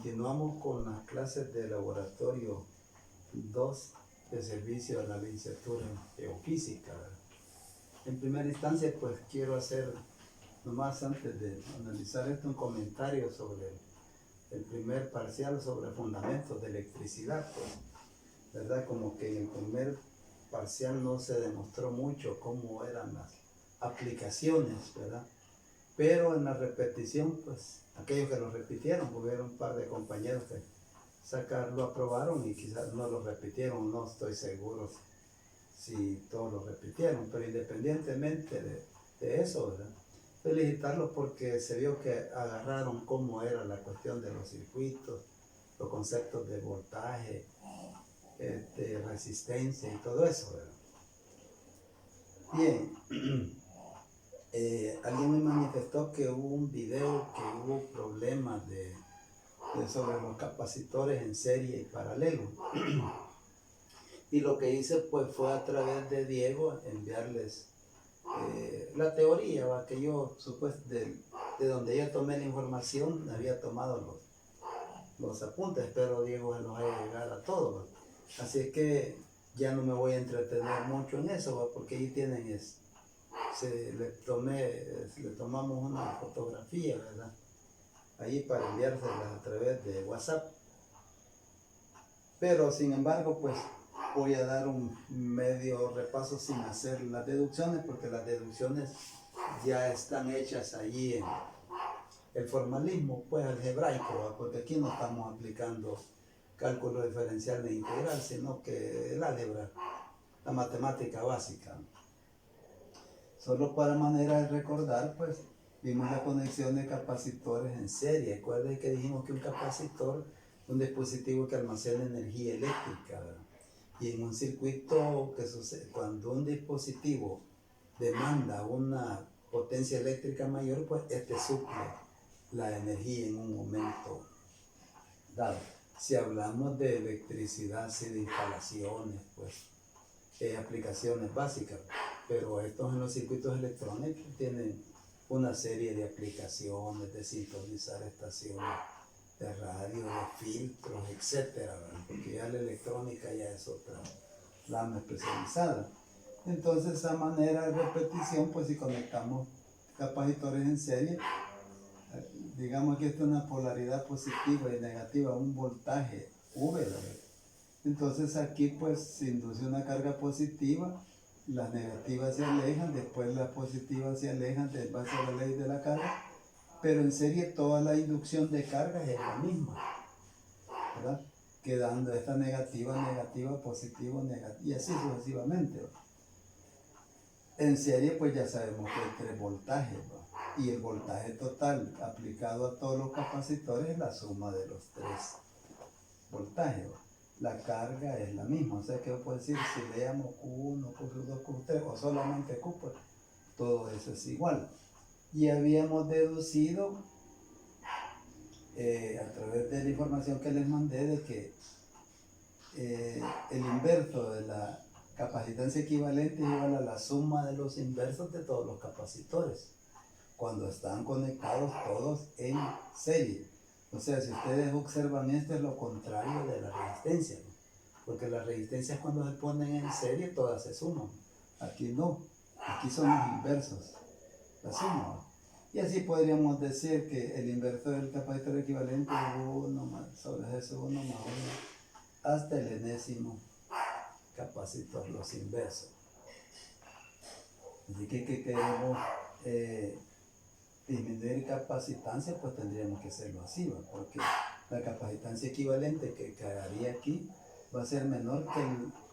Continuamos con las clases de laboratorio 2 de servicio a la licenciatura en geofísica. En primera instancia, pues quiero hacer, nomás antes de analizar esto, un comentario sobre el primer parcial sobre fundamentos de electricidad. Pues, ¿verdad? Como que en el primer parcial no se demostró mucho cómo eran las aplicaciones, ¿verdad? Pero en la repetición, pues, aquellos que lo repitieron, hubieron un par de compañeros que lo aprobaron y quizás no lo repitieron, no estoy seguro si todos lo repitieron, pero independientemente de eso, ¿verdad? Felicitarlos porque se vio que agarraron cómo era la cuestión de los circuitos, los conceptos de voltaje, de resistencia y todo eso, ¿verdad? Bien. Alguien me manifestó que hubo un video que hubo problemas sobre los capacitores en serie y paralelo. Y lo que hice pues fue a través de Diego enviarles la teoría, ¿va? Que yo de donde yo tomé la información, había tomado los apuntes, pero Diego se los ha llegado a todos, ¿va? Así es que ya no me voy a entretener mucho en eso, ¿va? Porque ahí tienen le tomamos una fotografía, ¿verdad? Ahí para enviárselas a través de WhatsApp. Pero sin embargo, pues voy a dar un medio repaso sin hacer las deducciones, porque las deducciones ya están hechas allí en el formalismo, pues algebraico, ¿verdad? Porque aquí no estamos aplicando cálculo diferencial e integral, sino que el álgebra, la matemática básica. Solo para manera de recordar, pues, vimos la conexión de capacitores en serie. Recuerden que dijimos que un capacitor es un dispositivo que almacena energía eléctrica, ¿verdad? Y en un circuito que sucede, cuando un dispositivo demanda una potencia eléctrica mayor, pues este suple la energía en un momento dado. Si hablamos de electricidad, sí, de instalaciones, pues, aplicaciones básicas, pero estos en los circuitos electrónicos tienen una serie de aplicaciones, de sintonizar estaciones de radio, de filtros, etcétera, porque ya la electrónica ya es otra rama especializada. Entonces, a manera de repetición, pues si conectamos capacitores en serie, digamos que esta es una polaridad positiva y negativa, un voltaje V, ¿verdad? Entonces aquí pues se induce una carga positiva, las negativas se alejan, después las positivas se alejan de base a la ley de la carga, pero en serie toda la inducción de cargas es la misma, ¿verdad? Quedando esta negativa, positivo, negativo, y así sucesivamente, ¿verdad? En serie pues ya sabemos que hay 3 voltajes, ¿verdad? Y el voltaje total aplicado a todos los capacitores es la suma de los 3 voltajes, ¿verdad? La carga es la misma, o sea que yo puedo decir, si leamos Q1, Q2, Q3 o solamente Q, pues todo eso es igual. Y habíamos deducido a través de la información que les mandé de que el inverso de la capacitancia equivalente es igual a la suma de los inversos de todos los capacitores cuando están conectados todos en serie. O sea, si ustedes observan, esto es lo contrario de la resistencia, ¿no? Porque las resistencias cuando se ponen en serie todas se suman. Aquí no, aquí son los inversos, la suma, ¿no? Y así podríamos decir que el inverso del capacitor equivalente es 1 más sobre eso 1 más 1 hasta el enésimo capacitor, los inversos. Así que queremos disminuir capacitancia, pues tendríamos que hacerlo así, ¿va? Porque la capacitancia equivalente que quedaría aquí va a ser menor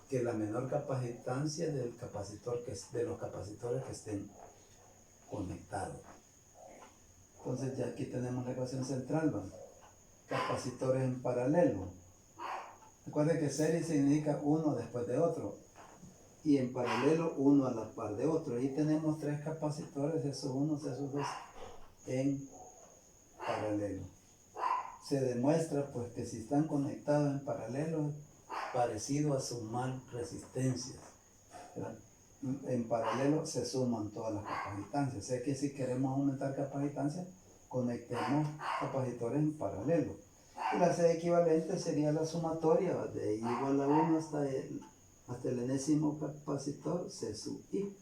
que la menor capacitancia del capacitor de los capacitores que estén conectados. Entonces ya aquí tenemos la ecuación central, ¿va? Capacitores en paralelo. Recuerden que serie significa uno después de otro y en paralelo uno a la par de otro. Ahí tenemos 3 capacitores, esos unos, esos dos en paralelo. Se demuestra pues que si están conectados en paralelo es parecido a sumar resistencias, ¿verdad? En paralelo se suman todas las capacitancias. O sea que si queremos aumentar capacitancia, conectemos capacitores en paralelo. Y la C equivalente sería la sumatoria, de I igual a 1 hasta el enésimo capacitor, C sub I.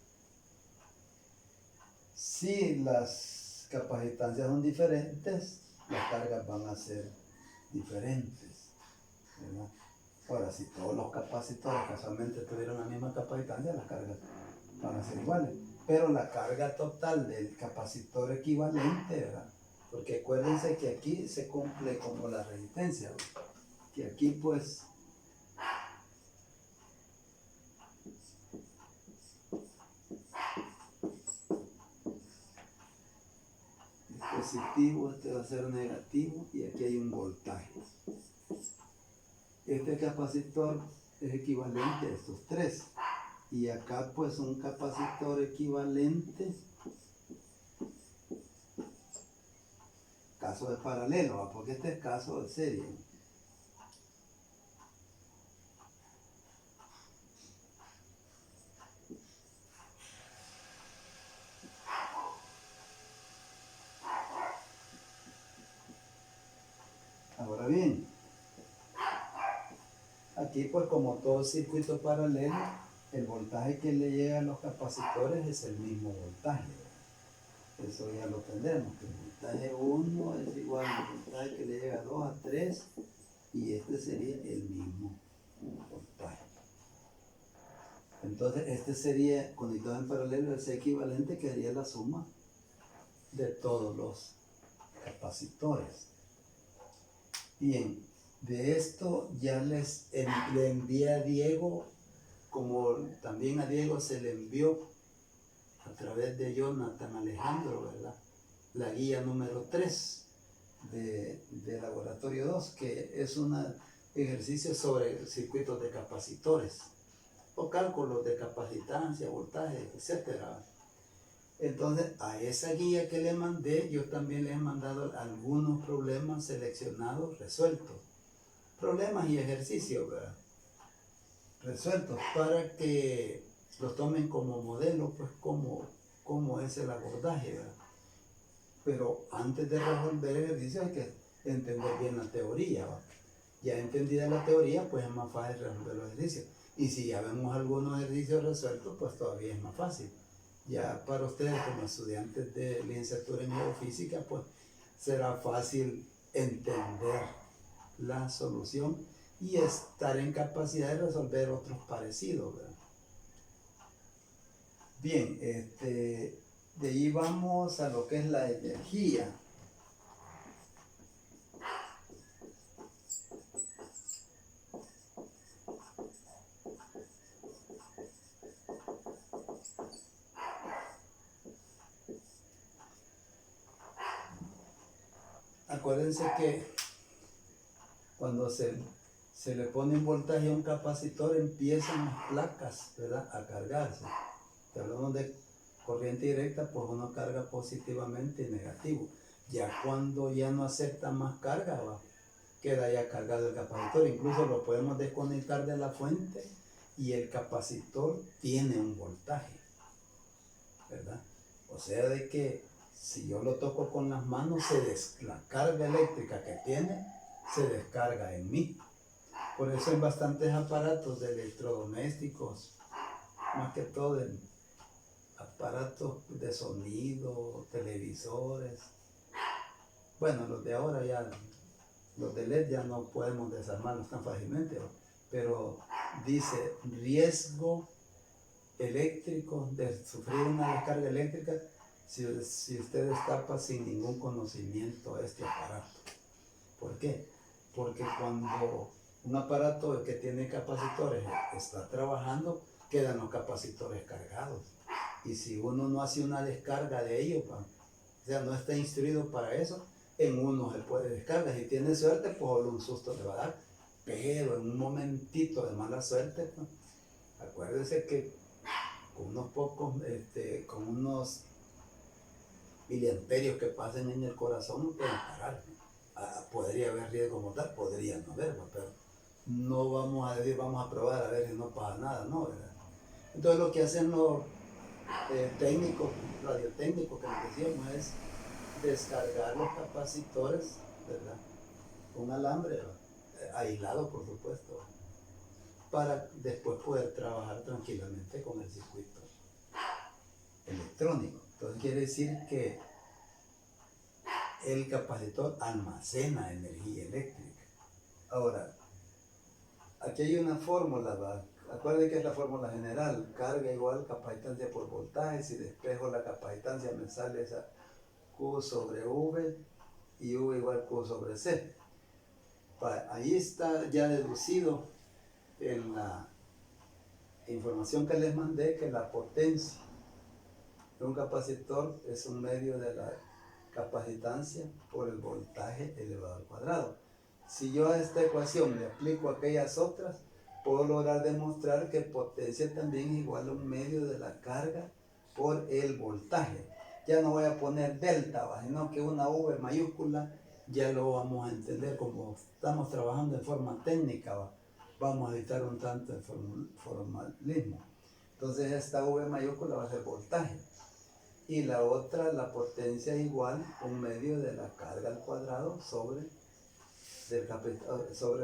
Si las capacitancias son diferentes, las cargas van a ser diferentes, ¿verdad? Ahora, si todos los capacitores casualmente tuvieron la misma capacitancia, las cargas van a ser iguales. Pero la carga total del capacitor equivalente, ¿verdad? Porque acuérdense que aquí se cumple como la resistencia, ¿verdad? Que aquí pues es positivo, este va a ser negativo y aquí hay un voltaje. Este capacitor es equivalente a estos tres. Y acá pues un capacitor equivalente, caso de paralelo, ¿va? Porque este es caso de serie. Ahora bien, aquí pues como todo circuito paralelo, el voltaje que le llega a los capacitores es el mismo voltaje. Eso ya lo tendremos, que el voltaje 1 es igual al voltaje que le llega a 2, a 3, y este sería el mismo voltaje. Entonces este sería, conectado en paralelo, ese equivalente que haría la suma de todos los capacitores. Bien, de esto ya le envié a Diego, como también a Diego se le envió a través de Jonathan Alejandro, ¿verdad? La guía número 3 de Laboratorio 2, que es un ejercicio sobre circuitos de capacitores o cálculos de capacitancia, voltaje, etcétera. Entonces, a esa guía que le mandé, yo también le he mandado algunos problemas seleccionados, resueltos. Problemas y ejercicios, ¿verdad? Resueltos para que los tomen como modelo, pues cómo es el abordaje, ¿verdad? Pero antes de resolver el ejercicio hay que entender bien la teoría, ¿verdad? Ya entendida la teoría, pues es más fácil resolver los ejercicios. Y si ya vemos algunos ejercicios resueltos, pues todavía es más fácil. Ya para ustedes como estudiantes de licenciatura en geofísica, pues será fácil entender la solución y estar en capacidad de resolver otros parecidos, ¿verdad? Bien, de ahí vamos a lo que es la energía. Acuérdense que cuando se le pone un voltaje a un capacitor, empiezan las placas, ¿verdad?, a cargarse. Si hablamos de corriente directa, pues uno carga positivamente y negativo. Ya cuando ya no acepta más carga, queda ya cargado el capacitor. Incluso lo podemos desconectar de la fuente y el capacitor tiene un voltaje, ¿verdad? O sea de que si yo lo toco con las manos, la carga eléctrica que tiene se descarga en mí. Por eso hay bastantes aparatos de electrodomésticos, más que todo en aparatos de sonido, televisores. Bueno, los de ahora ya, los de LED ya no podemos desarmarlos tan fácilmente, pero dice riesgo eléctrico de sufrir una descarga eléctrica si usted destapa sin ningún conocimiento este aparato. ¿Por qué? Porque cuando un aparato que tiene capacitores está trabajando, quedan los capacitores cargados. Y si uno no hace una descarga de ellos, o sea, no está instruido para eso, en uno se puede descargar. Si tiene suerte, pues un susto le va a dar. Pero en un momentito de mala suerte, pues, acuérdese que con unos pocos, con unos miliamperios que pasen en el corazón, no pueden parar. Podría haber riesgo mortal, podría no haber, pero no vamos a decir, vamos a probar a ver si no pasa nada, ¿no? ¿Verdad? Entonces lo que hacen los técnicos, radiotécnicos que les decíamos, es descargar los capacitores, ¿verdad? con alambre, aislado por supuesto, para después poder trabajar tranquilamente con el circuito electrónico. Entonces quiere decir que el capacitor almacena energía eléctrica. Ahora, aquí hay una fórmula, ¿va? Acuérdense que es la fórmula general: carga igual capacitancia por voltaje. Si despejo la capacitancia me sale esa Q sobre V y V igual Q sobre C. Ahí está ya deducido en la información que les mandé que la potencia de un capacitor es un medio de la capacitancia por el voltaje elevado al cuadrado. Si yo a esta ecuación le aplico aquellas otras, puedo lograr demostrar que potencia también es igual a un medio de la carga por el voltaje. Ya no voy a poner delta, sino que una V mayúscula ya lo vamos a entender. Como estamos trabajando en forma técnica, vamos a evitar un tanto el formalismo. Entonces esta V mayúscula va a ser voltaje. Y la otra, la potencia es igual a un medio de la carga al cuadrado sobre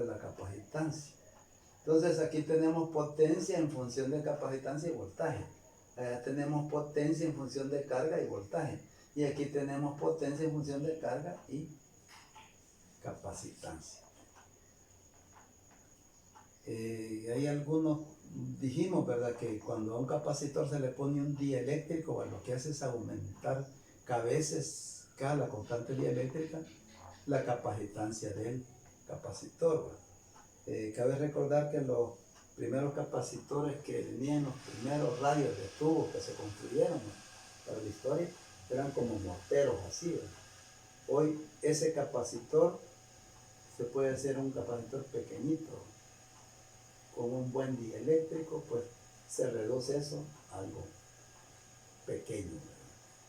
la capacitancia. Entonces aquí tenemos potencia en función de capacitancia y voltaje. Allá tenemos potencia en función de carga y voltaje. Y aquí tenemos potencia en función de carga y capacitancia. Hay algunos, dijimos, ¿verdad?, que cuando a un capacitor se le pone un dieléctrico, lo que hace es aumentar cada vez la constante dieléctrica, la capacitancia del capacitor. Cabe recordar que los primeros capacitores que venían, los primeros radios de tubo que se construyeron para la historia, eran como morteros así, ¿verdad? Hoy ese capacitor se puede hacer un capacitor pequeñito, con un buen dieléctrico, pues se reduce eso a algo pequeño, ¿verdad?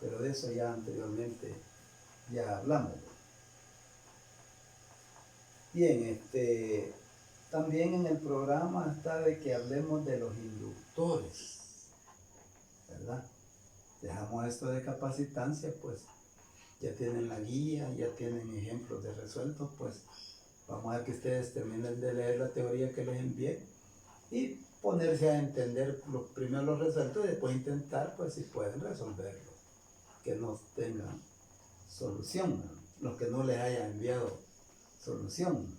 Pero de eso ya anteriormente ya hablamos, ¿verdad? Bien, también en el programa está de que hablemos de los inductores, ¿verdad? Dejamos esto de capacitancia, pues ya tienen la guía, ya tienen ejemplos de resueltos, pues vamos a ver que ustedes terminen de leer la teoría que les envié y ponerse a entender primero los resueltos y después intentar, pues, si pueden resolverlos, que no tengan solución, ¿no? Los que no les haya enviado solución.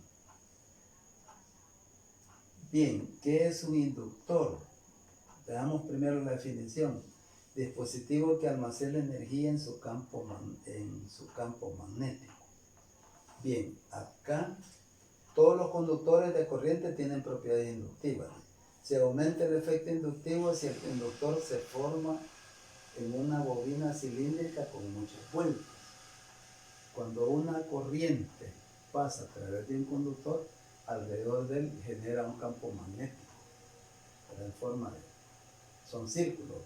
Bien, ¿qué es un inductor? Veamos primero la definición: dispositivo que almacena energía en su campo magnético. Bien, acá todos los conductores de corriente tienen propiedades inductivas. Se aumenta el efecto inductivo si el inductor se forma en una bobina cilíndrica con muchas vueltas. Cuando una corriente pasa a través de un conductor, alrededor de él genera un campo magnético, en forma de, son círculos,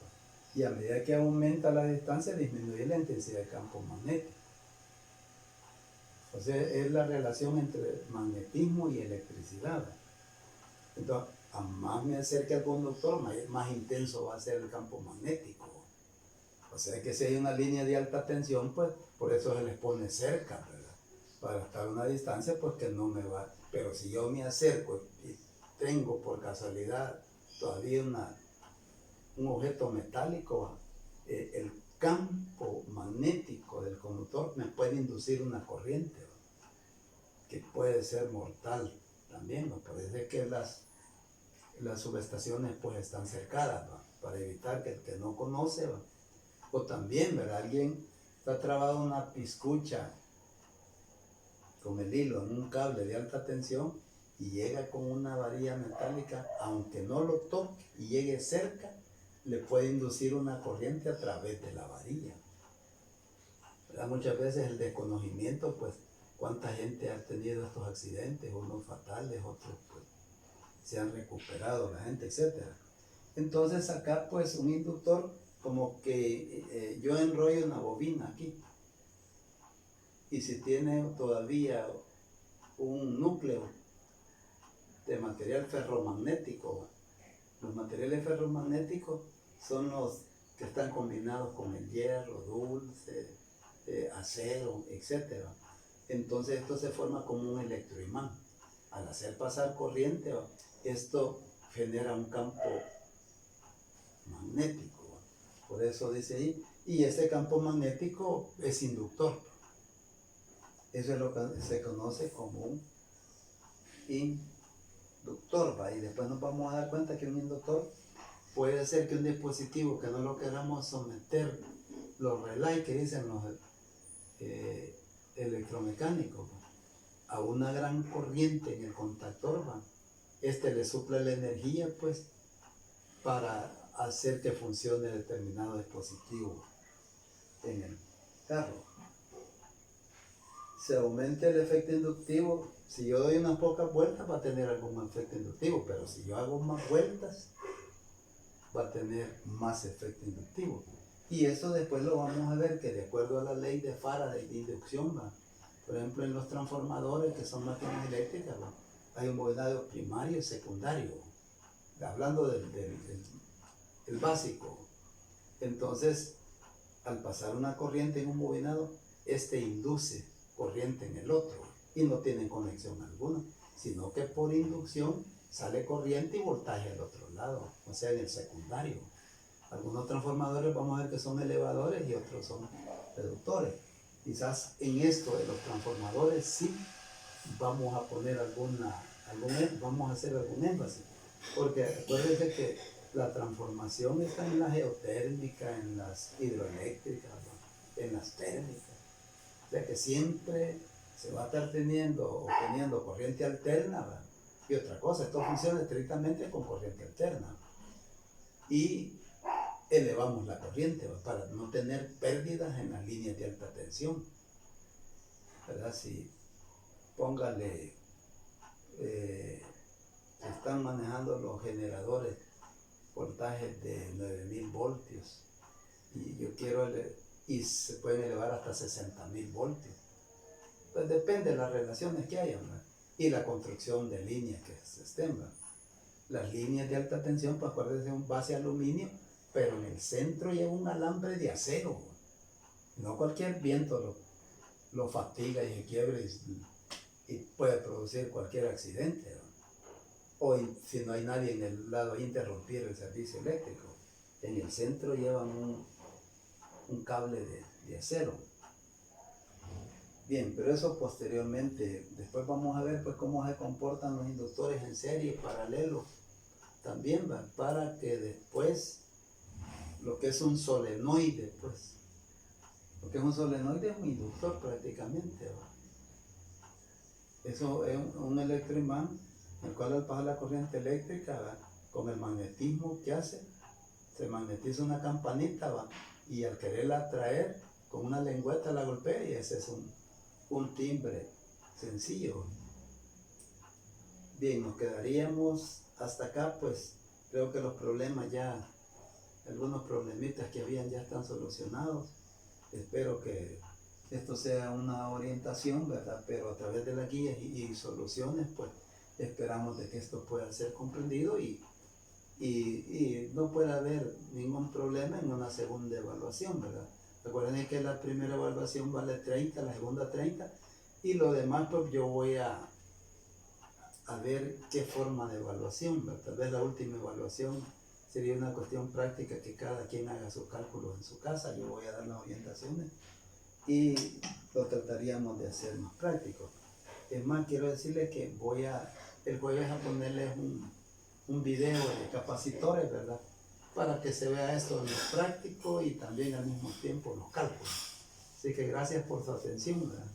y a medida que aumenta la distancia disminuye la intensidad del campo magnético. O sea, es la relación entre magnetismo y electricidad. Entonces, a más me acerque al conductor, más intenso va a ser el campo magnético. O sea que si hay una línea de alta tensión, pues por eso se les pone cerca, ¿verdad? Para estar a una distancia, pues que no me va. Pero si yo me acerco y tengo por casualidad todavía un objeto metálico, el campo magnético del conductor me puede inducir una corriente, ¿verdad?, que puede ser mortal también, ¿no? Por eso es que las subestaciones pues están cercadas, ¿va?, para evitar que el que no conoce, ¿va?, o también, ¿verdad?, alguien está trabado una piscucha con el hilo en un cable de alta tensión y llega con una varilla metálica, aunque no lo toque y llegue cerca, le puede inducir una corriente a través de la varilla, ¿verdad? Muchas veces el desconocimiento, pues, cuánta gente ha tenido estos accidentes, unos fatales, otros pues se han recuperado la gente, etc. Entonces acá pues un inductor, como que yo enrollo una bobina aquí, y si tiene todavía un núcleo de material ferromagnético, los materiales ferromagnéticos son los que están combinados con el hierro, dulce, acero, etc. entonces esto se forma como un electroimán. Al hacer pasar corriente, esto genera un campo magnético. Por eso dice ahí, y ese campo magnético es inductor. Eso es lo que se conoce como un inductor, ¿va? Y después nos vamos a dar cuenta que un inductor puede ser que un dispositivo que no lo queramos someter, los relays que dicen los electromecánicos, ¿va?, a una gran corriente en el contactor, ¿va?, le suple la energía, pues, para hacer que funcione determinado dispositivo en el carro. Se aumenta el efecto inductivo. Si yo doy unas pocas vueltas va a tener algún efecto inductivo, pero si yo hago más vueltas va a tener más efecto inductivo. Y eso después lo vamos a ver, que de acuerdo a la ley de Faraday de inducción, ¿va?, por ejemplo en los transformadores, que son máquinas eléctricas, ¿va?, hay un bobinado primario y secundario, hablando del básico. Entonces, al pasar una corriente en un bobinado, induce corriente en el otro y no tienen conexión alguna, sino que por inducción sale corriente y voltaje al otro lado, o sea, en el secundario. Algunos transformadores vamos a ver que son elevadores y otros son reductores. Quizás en esto de los transformadores sí vamos a poner vamos a hacer algún énfasis, porque acuérdense que la transformación está en la geotérmica, en las hidroeléctricas, ¿no?, en las térmicas. O sea que siempre se va a estar teniendo corriente alterna, ¿va? Y otra cosa, esto funciona estrictamente con corriente alterna. Y elevamos la corriente, ¿va?, para no tener pérdidas en las líneas de alta tensión, ¿verdad? Si póngale, están manejando los generadores voltajes de 9000 voltios y yo quiero y se pueden elevar hasta 60.000 voltios. Pues depende de las relaciones que hayan, ¿verdad?, y la construcción de líneas que se estén, ¿verdad? Las líneas de alta tensión, pues acuérdense, un base aluminio, pero en el centro lleva un alambre de acero. No cualquier viento lo fatiga y se quiebra y puede producir cualquier accidente, ¿verdad? O si no hay nadie en el lado, interrumpir el servicio eléctrico. En el centro llevan un cable de acero. Bien, pero eso posteriormente. Después vamos a ver pues cómo se comportan los inductores en serie, paralelo, también, ¿va?, para que después lo que es un solenoide, pues, lo que es un solenoide es un inductor prácticamente, ¿va? Eso es un electroimán, el cual al pasar la corriente eléctrica, ¿va?, con el magnetismo que hace, se magnetiza una campanita, ¿va?, y al quererla atraer, con una lengüeta la golpea y ese es un timbre sencillo. Bien, nos quedaríamos hasta acá, pues creo que los problemas ya, algunos problemitas que habían ya están solucionados. Espero que esto sea una orientación, ¿verdad?, pero a través de las guías y soluciones, pues esperamos de que esto pueda ser comprendido y no pueda haber ningún problema en una segunda evaluación, ¿verdad? Recuerden que la primera evaluación vale 30, la segunda 30, y lo demás pues yo voy a ver qué forma de evaluación, ¿verdad? Tal vez la última evaluación sería una cuestión práctica, que cada quien haga sus cálculos en su casa. Yo voy a dar las orientaciones y lo trataríamos de hacer más práctico. Es más, quiero decirles que el jueves a ponerles un video de capacitores, ¿verdad?, para que se vea esto en lo práctico y también al mismo tiempo los cálculos. Así que gracias por su atención, ¿verdad?